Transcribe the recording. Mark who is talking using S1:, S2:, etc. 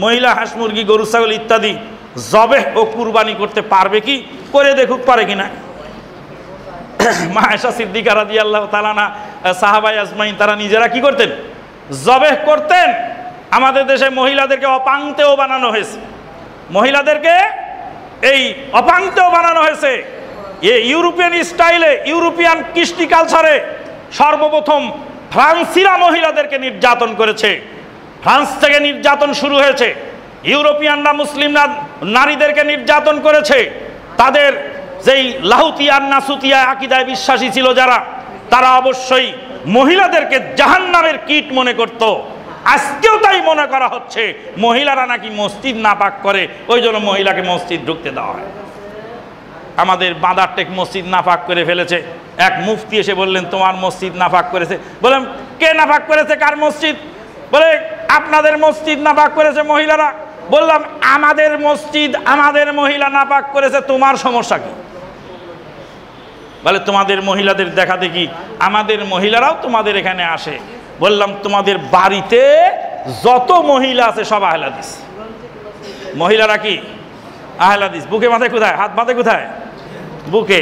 S1: মহিলা হাঁস মুরগি গরু ছাগল ইত্যাদি জবেহ ও কুরবানি করতে পারবে কি, করে দেখুক পারে কিনা। মা আয়েশা সিদ্দিকা রাদিয়াল্লাহু তাআলা আনহা, সাহাবায়ে আজমাইন তারা নিজেরা কি করতেন, জবেহ করতেন। আমাদের দেশে মহিলাদেরকে অপাংতেও বানানো হয়েছে, মহিলাদেরকে এই অপাংতেও বানানো হয়েছে। ইউরোপিয়ান স্টাইলে, ইউরোপিয়ান কৃষ্টি কালচারে সর্বপ্রথম ফ্রান্সিরা মহিলাদেরকে নির্যাতন করেছে। ফ্রান্স থেকে নির্যাতন শুরু হয়েছে। ইউরোপিয়ানরা মুসলিমরা নারীদেরকে নির্যাতন করেছে। তাদের যেই লাহুতিয়া নাসুতিয়া আকীদায় বিশ্বাসী ছিল যারা, তারা অবশ্যই মহিলাদেরকে জাহান্নামের কীট মনে করত। আজকেও তাই মনে করা হচ্ছে। মহিলারা নাকি মসজিদ নাপাক করে, ওই জন্য মহিলাকে মসজিদ ঢুকতে দেওয়া হয়। আমাদের বাঁদার টেক মসজিদ নাপাক করে ফেলেছে। এক মুফতি এসে বললেন তোমার মসজিদ নাপাক করেছে। বললাম কে নাপাক করেছে, কার মসজিদ? বলে আপনাদের মসজিদ নাপাক করেছে মহিলারা। বললাম আমাদের মসজিদ আমাদের মহিলা নাপাক করেছে, তোমার সমস্যা কি? বলে তোমাদের মহিলাদের দেখা দেখি আমাদের মহিলারাও তোমাদের এখানে আসে। বললাম তোমাদের বাড়িতে যত মহিলা আছে সব আহলে হাদিস। মহিলারা কি আহলে হাদিস? বুকে মাথায় কোথায়? হাত মাথায় কোথায়? বুকে।